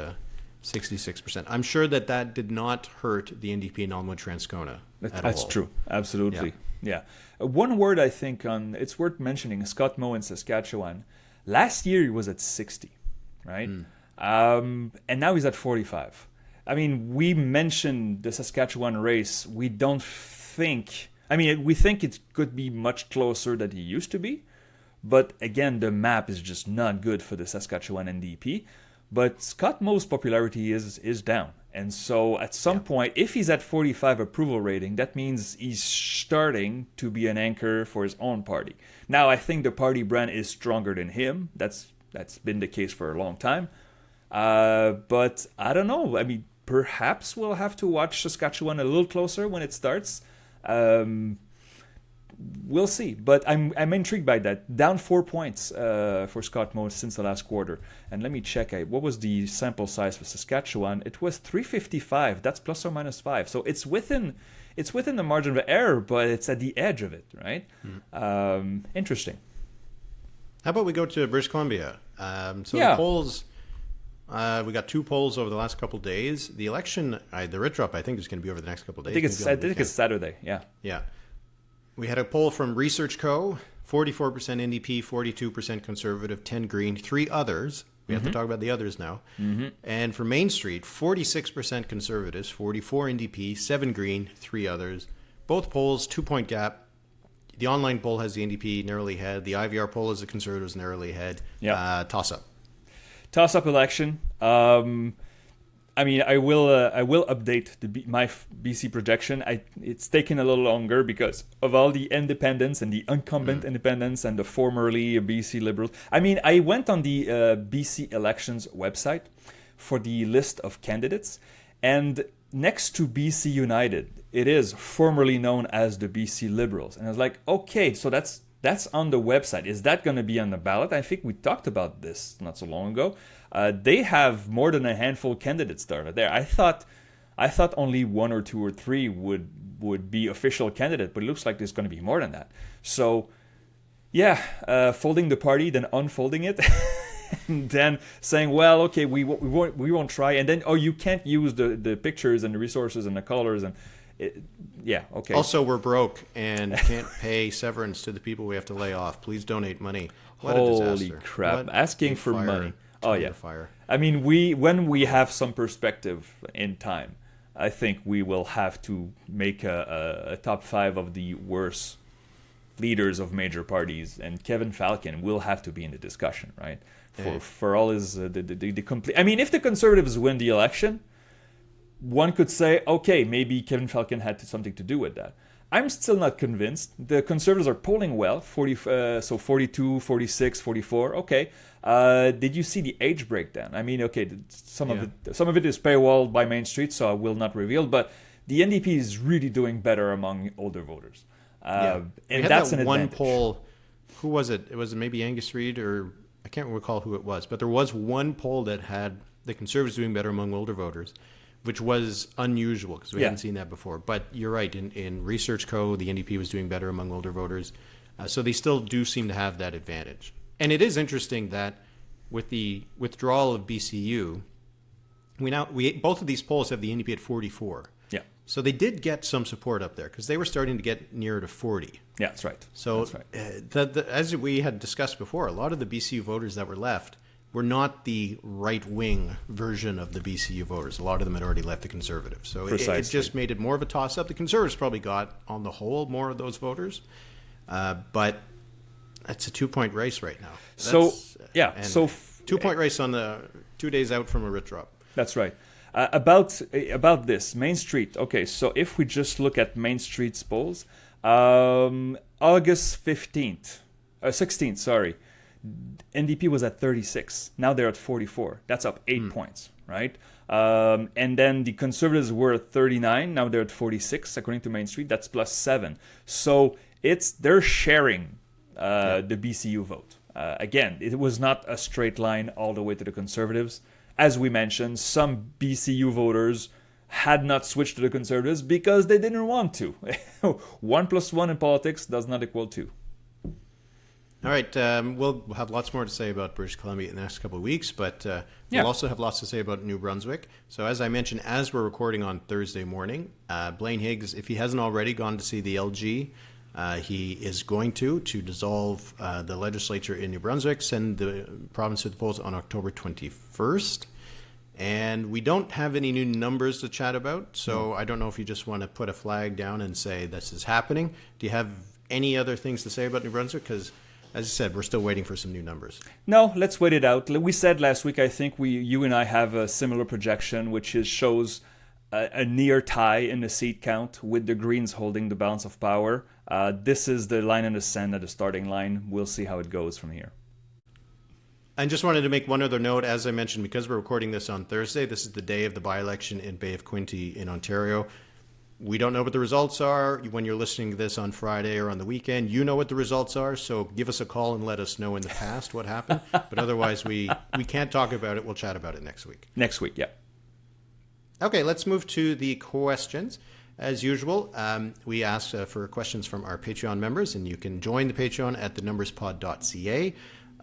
Speaker 1: 66%. I'm sure that did not hurt the NDP in Elmwood Transcona at all.
Speaker 2: That's true. Absolutely. Yeah. One word I think it's worth mentioning, Scott Moe in Saskatchewan. Last year he was at 60, right? And now he's at 45. I mean, we mentioned the Saskatchewan race. We don't think... I mean, we think it could be much closer than he used to be. But again, the map is just not good for the Saskatchewan NDP. But Scott Moe's popularity is down. And so at some point, if he's at 45 approval rating, that means he's starting to be an anchor for his own party. Now, I think the party brand is stronger than him. That's been the case for a long time. But I don't know. I mean, perhaps we'll have to watch Saskatchewan a little closer when it starts. We'll see, but I'm intrigued by that. Down 4 points for Scott Moe since the last quarter. And let me check. What was the sample size for Saskatchewan? It was 355. That's plus or minus 5. So it's within the margin of error, but it's at the edge of it, right? Interesting.
Speaker 1: How about we go to British Columbia? The polls. We got 2 polls over the last couple of days. The election, the writ drop, I think, is going to be over the next couple of days.
Speaker 2: I think it's Saturday. Yeah.
Speaker 1: Yeah. We had a poll from Research Co. 44% NDP, 42% Conservative, 10 Green, 3 others. We have to talk about the others now. And for Main Street, 46% Conservatives, 44 NDP, 7 Green, 3 others. Both polls, 2-point gap. The online poll has the NDP narrowly ahead. The IVR poll has the Conservatives narrowly ahead.
Speaker 2: Yeah.
Speaker 1: Toss-up.
Speaker 2: Toss-up election. I mean, I will update my BC projection. It's taken a little longer because of all the independents and the incumbent independents and the formerly BC Liberals. I mean, I went on the BC Elections website for the list of candidates, and next to BC United, it is formerly known as the BC Liberals. And I was like, okay, so that's on the website. Is that going to be on the ballot? I think we talked about this not so long ago. They have more than a handful of candidates started there. I thought only 1 or 2 or 3 would be official candidate, but it looks like there's going to be more than that. So, yeah, folding the party, then unfolding it, and then saying, well, okay, we won't try, and then you can't use the pictures and the resources and the colors and. Yeah, okay.
Speaker 1: Also, we're broke and can't pay severance to the people we have to lay off. Please donate money. What a
Speaker 2: Holy
Speaker 1: disaster.
Speaker 2: crap.
Speaker 1: What
Speaker 2: Asking for money. Oh, yeah.
Speaker 1: Fire.
Speaker 2: I mean, when we have some perspective in time, I think we will have to make a top 5 of the worst leaders of major parties, and Kevin Falcon will have to be in the discussion, right? For all his the complete. I mean, if the Conservatives win the election, one could say, okay, maybe Kevin Falcon had something to do with that. I'm still not convinced. The Conservatives are polling well, 42, 46, 44. Okay. Did you see the age breakdown? I mean, okay, some of it is paywalled by Main Street, so I will not reveal. But the NDP is really doing better among older voters, and that's an
Speaker 1: one
Speaker 2: advantage.
Speaker 1: poll. Who was it? It was maybe Angus Reid, or I can't recall who it was. But there was one poll that had the Conservatives doing better among older voters, which was unusual because we hadn't seen that before. But you're right. In Research Co., the NDP was doing better among older voters. So they still do seem to have that advantage. And it is interesting that with the withdrawal of BCU, both of these polls have the NDP at 44.
Speaker 2: Yeah.
Speaker 1: So they did get some support up there because they were starting to get nearer to 40.
Speaker 2: Yeah, that's right.
Speaker 1: So
Speaker 2: that's right.
Speaker 1: As we had discussed before, a lot of the BCU voters that were left were not the right-wing version of the BCU voters. A lot of them had already left the Conservatives. So it just made it more of a toss-up. The Conservatives probably got, on the whole, more of those voters. But it's a 2-point race right now. 2-point race on the 2 days out from a writ drop.
Speaker 2: That's right. About this, Main Street. Okay, so if we just look at Main Street's polls, August 16th, sorry. NDP was at 36. Now they're at 44. That's up 8 points, right? And then the Conservatives were at 39. Now they're at 46, according to Main Street. That's plus 7. So they're sharing the BCU vote. Again, it was not a straight line all the way to the Conservatives. As we mentioned, some BCU voters had not switched to the Conservatives because they didn't want to. 1 + 1 in politics does not equal 2.
Speaker 1: All right, we'll have lots more to say about British Columbia in the next couple of weeks, but we'll also have lots to say about New Brunswick. So as I mentioned, as we're recording on Thursday morning, Blaine Higgs, if he hasn't already gone to see the LG, he is going to dissolve the legislature in New Brunswick, send the province to the polls on October 21st. And we don't have any new numbers to chat about, so I don't know if you just want to put a flag down and say this is happening. Do you have any other things to say about New Brunswick? Because as I said, we're still waiting for some new numbers.
Speaker 2: No, let's wait it out. We said last week, I think you and I have a similar projection, which shows a near tie in the seat count with the Greens holding the balance of power. This is the line in the sand at the starting line. We'll see how it goes from here.
Speaker 1: I just wanted to make one other note. As I mentioned, because we're recording this on Thursday, this is the day of the by-election in Bay of Quinte in Ontario. We don't know what the results are. When you're listening to this on Friday or on the weekend, you know what the results are. So give us a call and let us know in the past what happened. But otherwise, we can't talk about it. We'll chat about it next week.
Speaker 2: Next week, yeah.
Speaker 1: Okay, let's move to the questions. As usual, we ask for questions from our Patreon members, and you can join the Patreon at thenumberspod.ca.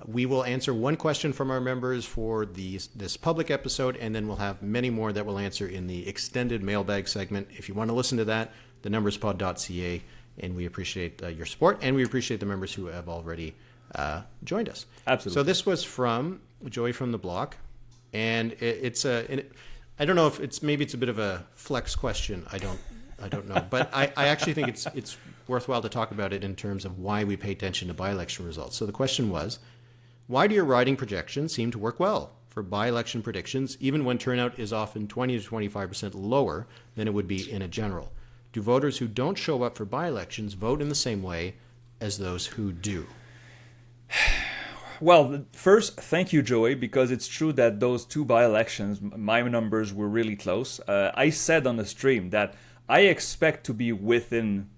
Speaker 1: We will answer one question from our members for this public episode, and then we'll have many more that we'll answer in the extended mailbag segment. If you want to listen to that, thenumberspod.ca, and we appreciate your support, and we appreciate the members who have already joined us.
Speaker 2: Absolutely.
Speaker 1: So this was from Joey from the Bloc, and I don't know if it's a bit of a flex question. I don't know, but I actually think it's worthwhile to talk about it in terms of why we pay attention to by-election results. So the question was, why do your riding projections seem to work well? for by-election predictions, even when turnout is often 20 to 25% lower than it would be in a general? Do voters who don't show up for by-elections vote in the same way as those who do?
Speaker 2: Well, first, thank you, Joey, because it's true that those two by-elections, my numbers were really close. I said on the stream that I expect to be within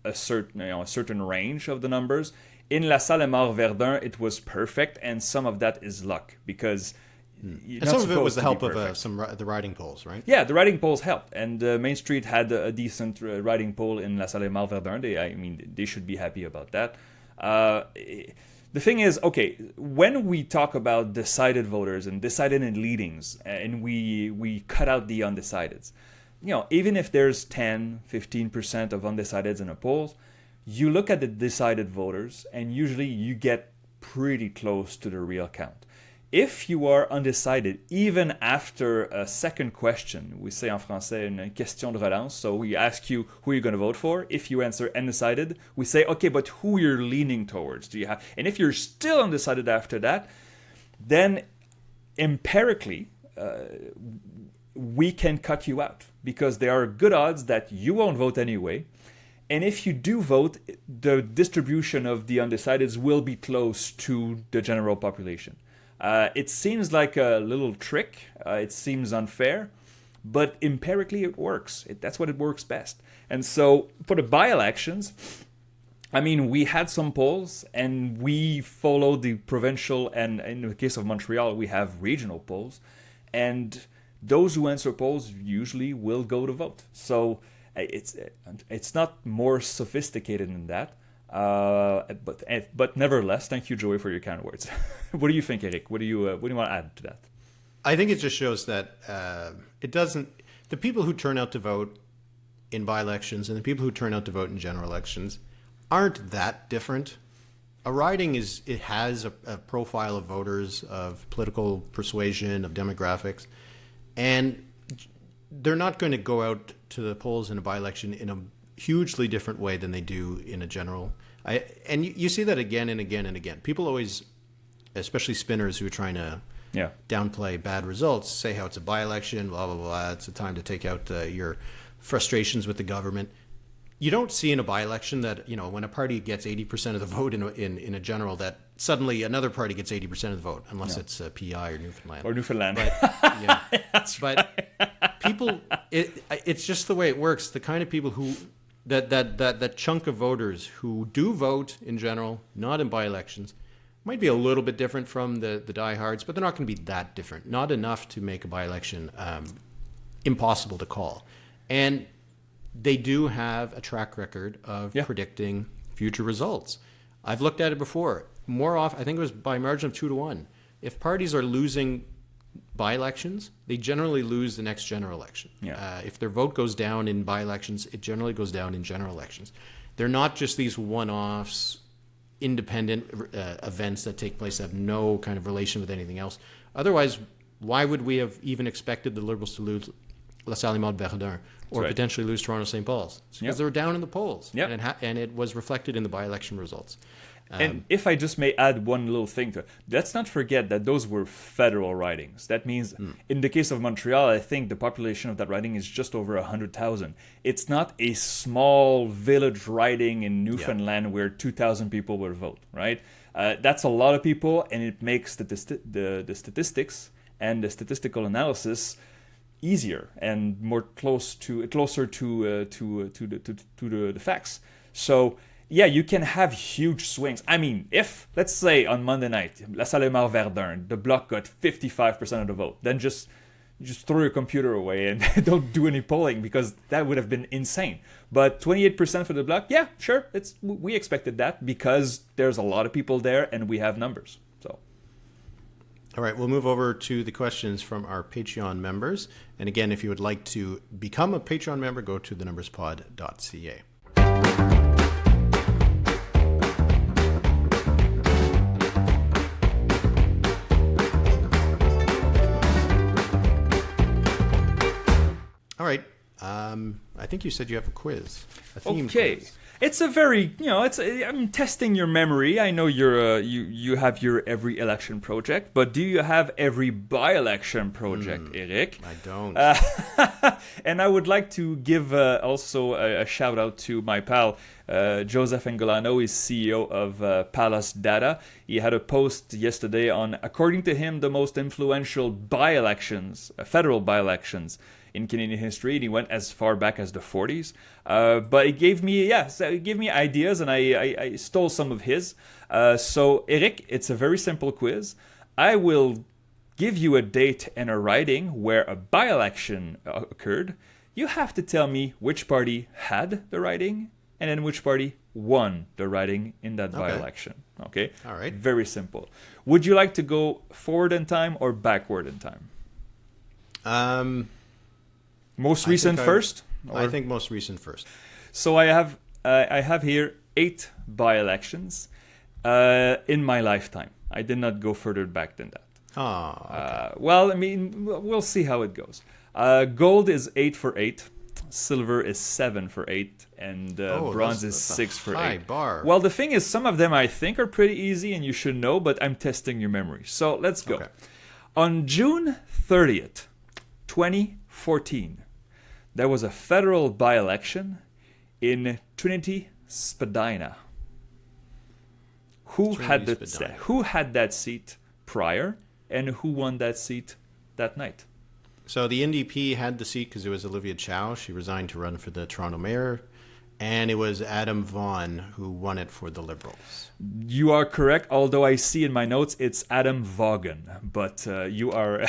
Speaker 2: a certain range of the numbers. In LaSalle, Émard, Verdun, it was perfect, and some of that is luck because.
Speaker 1: And some of it was the help of the riding polls, right?
Speaker 2: Yeah, the riding polls helped, and Main Street had a decent riding poll in LaSalle, Émard, Verdun. They should be happy about that. The thing is, okay, when we talk about decided voters and decided in leadings, and we cut out the undecideds, even if there's 10, 15% of undecideds in a poll, you look at the decided voters, and usually you get pretty close to the real count. If you are undecided, even after a second question, we say en français une question de relance, so we ask you who you're going to vote for. If you answer undecided, we say, okay, but who you're leaning towards? Do you have? And if you're still undecided after that, then empirically, we can cut you out because there are good odds that you won't vote anyway. And if you do vote, the distribution of the undecideds will be close to the general population. It seems like a little trick. It seems unfair, but empirically it works. That's what it works best. And so for the by-elections, we had some polls and we followed the provincial, and in the case of Montreal, we have regional polls. And those who answer polls usually will go to vote. So it's not more sophisticated than that. But nevertheless, thank you, Joey, for your kind words. What do you think, Eric? What do you want to add to that?
Speaker 1: I think it just shows that it doesn't. The people who turn out to vote in by-elections and the people who turn out to vote in general elections aren't that different. A riding has a profile of voters, of political persuasion, of demographics, and they're not going to go out to the polls in a by-election in a hugely different way than they do in a general. And you see that again and again and again. People always, especially spinners who are trying to downplay bad results, say how it's a by-election, blah, blah, blah. It's a time to take out your frustrations with the government. You don't see in a by-election that, when a party gets 80% of the vote in a general, that suddenly another party gets 80% of the vote, unless it's PI or Newfoundland.
Speaker 2: Or Newfoundland.
Speaker 1: But, that's right. But people, it's just the way it works. The kind of people who, that chunk of voters who do vote in general, not in by-elections, might be a little bit different from the diehards, but they're not going to be that different. Not enough to make a by-election impossible to call. And they do have a track record of predicting future results. I've looked at it before. More often, I think it was by a margin of 2-1. If parties are losing by-elections, they generally lose the next general election. If their vote goes down in by-elections, it generally goes down in general elections. They're not just these one-offs, independent events that take place that have no kind of relation with anything else. Otherwise, why would we have even expected the Liberals to lose LaSalle, Émard, Verdun, or potentially lose Toronto, St. Paul's? It's because they were down in the polls, and it was reflected in the by-election results.
Speaker 2: And if I just may add one little thing to it, let's not forget that those were federal ridings. That means in the case of Montreal, I think the population of that riding is just over 100,000. It's not a small village riding in Newfoundland where 2,000 people will vote, right? That's a lot of people, and it makes the statistics and the statistical analysis easier and closer to the facts. So you can have huge swings. If, let's say on Monday night, LaSalle, Émard, Verdun, the Bloc got 55% of the vote, then just throw your computer away and don't do any polling, because that would have been insane. But 28% for the Bloc, sure, we expected that because there's a lot of people there and we have numbers. So.
Speaker 1: All right, we'll move over to the questions from our Patreon members. And again, if you would like to become a Patreon member, go to thenumberspod.ca. All right. I think you said you have a quiz. A theme
Speaker 2: Okay.
Speaker 1: quiz.
Speaker 2: It's a very, I'm testing your memory. I know you have your every election project, but do you have every by-election project, Eric?
Speaker 1: I don't.
Speaker 2: And I would like to give also a shout out to my pal, Joseph Engolano. He's CEO of Palace Data. He had a post yesterday on, according to him, the most influential by-elections, federal by-elections in Canadian history, and he went as far back as the 40s. But it gave me ideas, and I stole some of his. So, Eric, it's a very simple quiz. I will give you a date and a riding where a by-election occurred. You have to tell me which party had the riding, and then which party won the riding in that by-election. Okay?
Speaker 1: All right.
Speaker 2: Very simple. Would you like to go forward in time or backward in time? Most recent first?
Speaker 1: I think most recent first.
Speaker 2: So I have here 8 by-elections in my lifetime. I did not go further back than that.
Speaker 1: Oh,
Speaker 2: Well, I mean, we'll see how it goes. Gold is 8 for 8. Silver is 7 for 8. And bronze is
Speaker 1: that's a
Speaker 2: 6 for
Speaker 1: high
Speaker 2: 8.
Speaker 1: bar.
Speaker 2: Well, the thing is, some of them I think are pretty easy and you should know, but I'm testing your memory. So let's go.
Speaker 1: Okay.
Speaker 2: On June 30th, 2014, there was a federal by-election in Trinity, Spadina. Who had that seat prior, and who won that seat that night?
Speaker 1: So the NDP had the seat because it was Olivia Chow. She resigned to run for the Toronto mayor. And it was Adam Vaughan who won it for the Liberals.
Speaker 2: You are correct, although I see in my notes it's Adam Vaughan. But you are...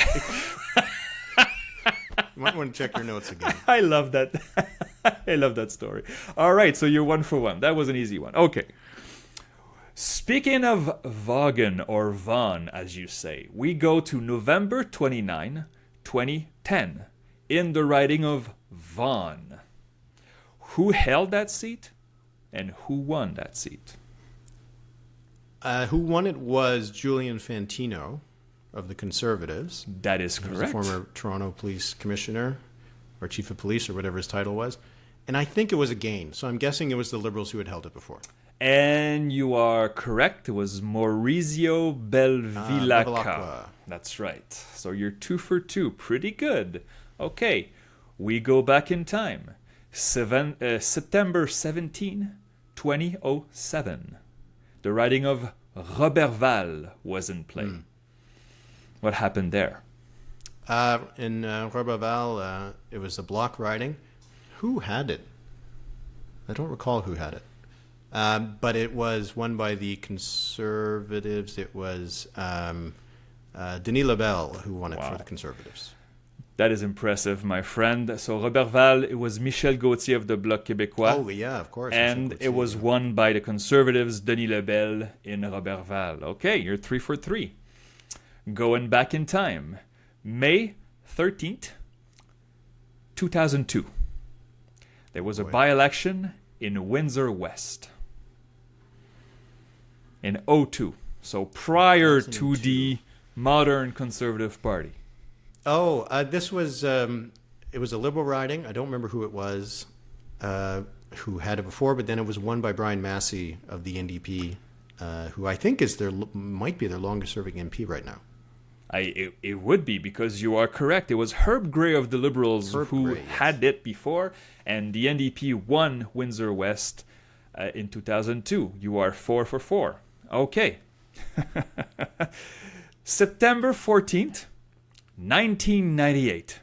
Speaker 1: You might want to check your notes again.
Speaker 2: I love that. I love that story. All right, so you're 1 for 1. That was an easy one. Okay. Speaking of Vaughan, or Vaughan, as you say, we go to November 29, 2010, in the riding of Vaughan. Who held that seat, and who won that seat?
Speaker 1: Who won it was Julian Fantino of the Conservatives.
Speaker 2: That is
Speaker 1: He was
Speaker 2: correct.
Speaker 1: a former Toronto police commissioner, or chief of police, or whatever his title was. And I think it was a gain. So I'm guessing it was the Liberals who had held it before.
Speaker 2: And you are correct. It was Maurizio Belvilacqua.
Speaker 1: Bevilacqua.
Speaker 2: That's right. So you're 2 for 2. Pretty good. Okay. We go back in time. September 17, 2007. The riding of Roberval was in play. What happened there?
Speaker 1: In Roberval, it was a Bloc riding. Who had it? I don't recall who had it. But it was won by the Conservatives. It was Denis Lebel who won it for the Conservatives.
Speaker 2: That is impressive, my friend. So Roberval, it was Michel Gauthier of the Bloc Québécois.
Speaker 1: Oh, yeah, of course.
Speaker 2: And it was won by the Conservatives, Denis Lebel, in Roberval. Okay, you're 3 for 3. Going back in time. May 13th, 2002. There was a by-election in Windsor West. In 02. So prior to the modern Conservative Party.
Speaker 1: Oh, this was, it was a Liberal riding. I don't remember who it was who had it before, but then it was won by Brian Massey of the NDP, who I think might be their longest serving MP right now.
Speaker 2: It would be, because you are correct. It was Herb Gray of the Liberals who had it before, and the NDP won Windsor West in 2002. You are 4 for 4. Okay. September 14th, 1998.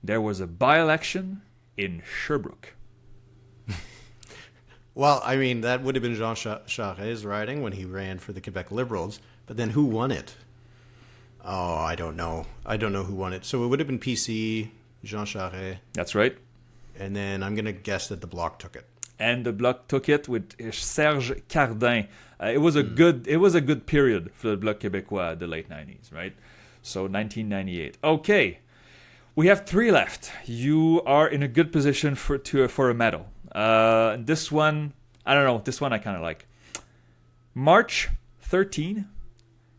Speaker 2: There was a by-election in Sherbrooke.
Speaker 1: Well, I mean, that would have been Jean Charest's riding when he ran for the Quebec Liberals, but then who won it? Oh, I don't know. I don't know who won it. So it would have been PC, Jean Charest.
Speaker 2: That's right.
Speaker 1: And then I'm going to guess that the Bloc took it.
Speaker 2: And the Bloc took it with Serge Cardin. It was a good period for the Bloc Québécois, the late 90s, right? So 1998. Okay, we have 3 left. You are in a good position for a medal. This one, I don't know. This one I kind of like. March 13,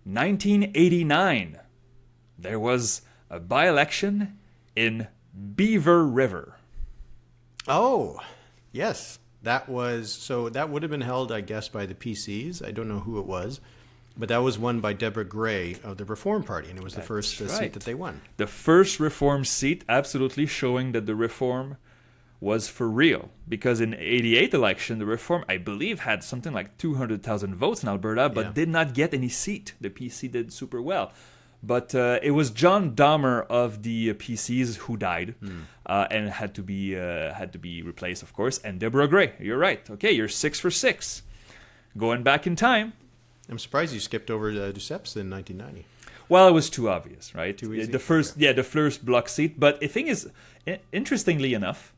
Speaker 2: 1989. There was a by-election in Beaver River.
Speaker 1: Oh, yes. That would have been held, I guess, by the PCs. I don't know who it was. But that was won by Deborah Gray of the Reform Party, and it was the first seat that they won.
Speaker 2: The first Reform seat, absolutely showing that the Reform was for real. Because in the 88 election, the Reform, I believe, had something like 200,000 votes in Alberta, but did not get any seat. The PC did super well. But it was John Dahmer of the PCs who died and had to be replaced, of course. And Deborah Gray, you're right. Okay, you're 6 for 6. Going back in time.
Speaker 1: I'm surprised you skipped over Ducep's in 1990.
Speaker 2: Well, it was too obvious, right?
Speaker 1: Too easy?
Speaker 2: The first Bloc seat. But the thing is, interestingly enough,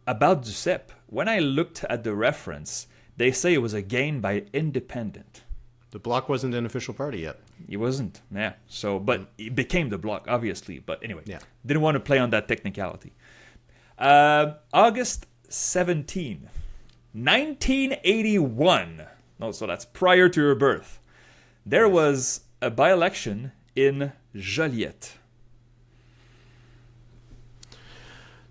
Speaker 2: about Ducep, when I looked at the reference, they say it was a gain by independent.
Speaker 1: The Bloc wasn't an official party yet.
Speaker 2: It wasn't, yeah. So, but it became the Bloc, obviously. But anyway, didn't want to play on that technicality. August 17, 1981. No, so that's prior to your birth. There was a by-election in Joliette.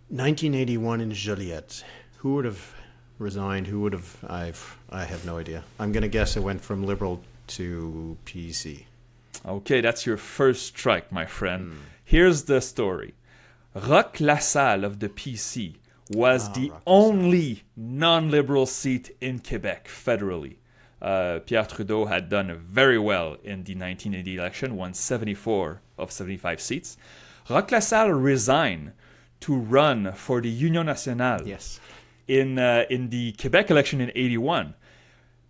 Speaker 1: 1981 in Joliette. Who would have resigned? Who would have? I have no idea. I'm going to guess it went from Liberal to PC.
Speaker 2: Okay, that's your first strike, my friend. Here's the story. LaSalle of the PC was the only non-Liberal seat in Quebec federally. Pierre Trudeau had done very well in the 1980 election, won 74 of 75 seats. LaSalle resigned to run for the Union Nationale in the Quebec election in 81.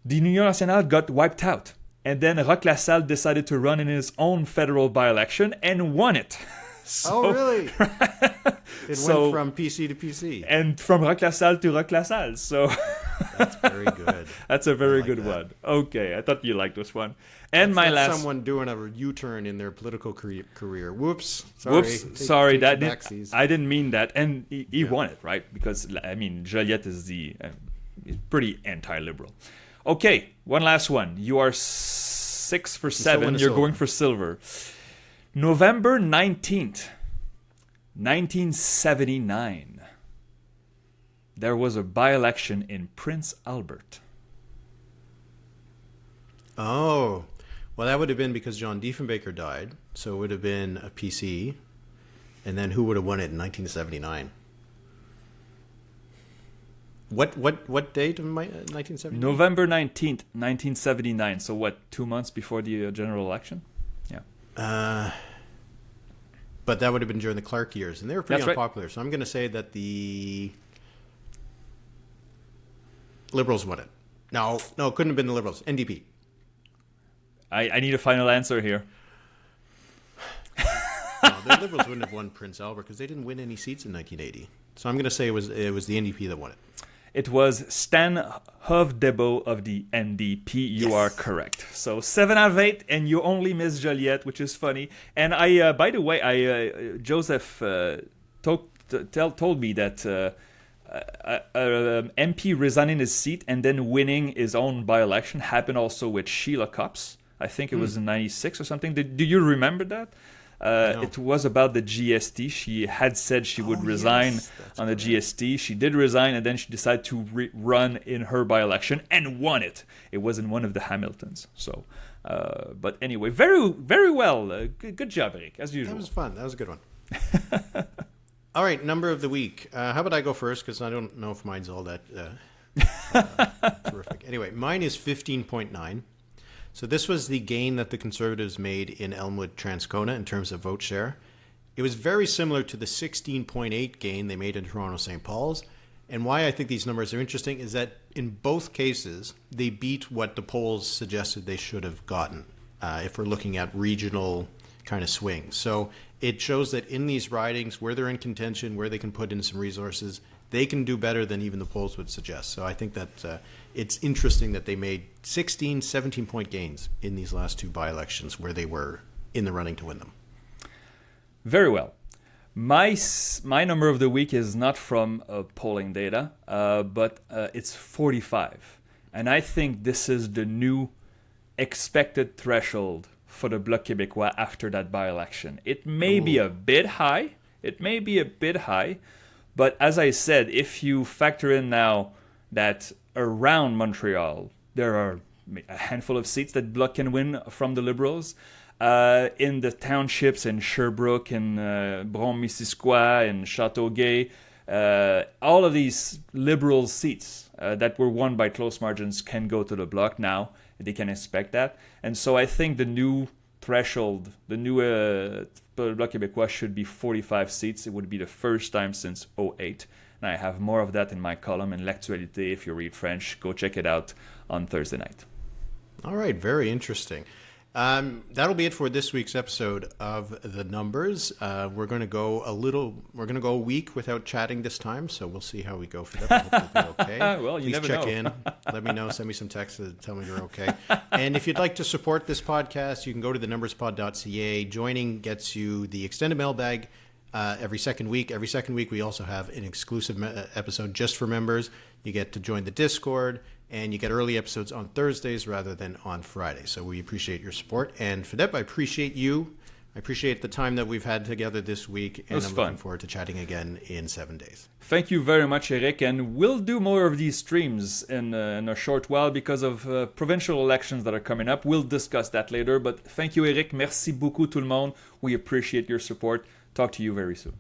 Speaker 2: The Union Nationale got wiped out. And then LaSalle decided to run in his own federal by-election and won it.
Speaker 1: Oh, really? It went from PC to PC.
Speaker 2: And from LaSalle to LaSalle. So
Speaker 1: that's very good.
Speaker 2: That's a very good one. Okay, I thought you liked this one. And that's
Speaker 1: someone doing a U-turn in their political career. Whoops.
Speaker 2: Sorry. I didn't mean that. And he won it, right? Because, I mean, Joliette is pretty anti-liberal. Okay, one last one. You are 6 for 7. You're going for silver. November 19th, 1979. There was a by-election in Prince Albert.
Speaker 1: Oh, well, that would have been because John Diefenbaker died. So it would have been a PC. And then who would have won it in 1979? What date of 1979?
Speaker 2: November 19th, 1979. So what, 2 months before the general election? Yeah.
Speaker 1: But that would have been during the Clark years, and they were pretty unpopular. Right. So I'm going to say that the Liberals won it. No, it couldn't have been the Liberals. NDP.
Speaker 2: I need a final answer here.
Speaker 1: No, the Liberals wouldn't have won Prince Albert because they didn't win any seats in 1980. So I'm going to say it was the NDP that won it.
Speaker 2: It was Stan Hovdebo of the NDP. You are correct. So 7 out of 8, and you only miss Joliette, which is funny. And I, by the way, Joseph told me that MP resigning his seat and then winning his own by-election happened also with Sheila Copps. I think it was in 96 or something. Do you remember that? No. It was about the GST. She had said she would resign on the GST. She did resign, and then she decided to run in her by-election and won it. It was in one of the Hamiltons. So, but anyway, very, very well. Good job, Eric, as usual.
Speaker 1: That was fun. That was a good one. All right, number of the week. How about I go first? Because I don't know if mine's all that terrific. Anyway, mine is 15.9. So this was the gain that the Conservatives made in Elmwood Transcona in terms of vote share. It was very similar to the 16.8 gain they made in Toronto St. Paul's. And why I think these numbers are interesting is that in both cases, they beat what the polls suggested they should have gotten, if we're looking at regional kind of swings. So it shows that in these ridings, where they're in contention, where they can put in some resources, they can do better than even the polls would suggest. So I think that it's interesting that they made 16, 17-point gains in these last two by-elections where they were in the running to win them.
Speaker 2: Very well. My number of the week is not from polling data, but it's 45. And I think this is the new expected threshold for the Bloc Québécois after that by-election. It may be a bit high. But But as I said, if you factor in now that around Montreal, there are a handful of seats that Bloc can win from the Liberals. In the townships in Sherbrooke and Brome-Missisquoi and Châteauguay, all of these Liberal seats that were won by close margins can go to the Bloc now. They can expect that. And so I think the new threshold, the new Bloc Québécois should be 45 seats. It would be the first time since 2008. And I have more of that in my column in L'Actualité. If you read French, go check it out on Thursday night.
Speaker 1: All right, very interesting. That'll be it for this week's episode of The Numbers. We're going to go a week without chatting this time, so we'll see how we go for that. I hope it'll be okay.
Speaker 2: Well, you
Speaker 1: Please
Speaker 2: never
Speaker 1: check
Speaker 2: know.
Speaker 1: in. Let me know. Send me some texts to tell me you're okay. And if you'd like to support this podcast, you can go to thenumberspod.ca. Joining gets you the extended mailbag every second week. Every second week, we also have an exclusive episode just for members. You get to join the Discord, and you get early episodes on Thursdays rather than on Fridays. So we appreciate your support. And Philippe, I appreciate you. I appreciate the time that we've had together this week. And I'm looking forward to chatting again in 7 days.
Speaker 2: Thank you very much, Eric. And we'll do more of these streams in a short while because of provincial elections that are coming up. We'll discuss that later. But thank you, Eric. Merci beaucoup, tout le monde. We appreciate your support. Talk to you very soon.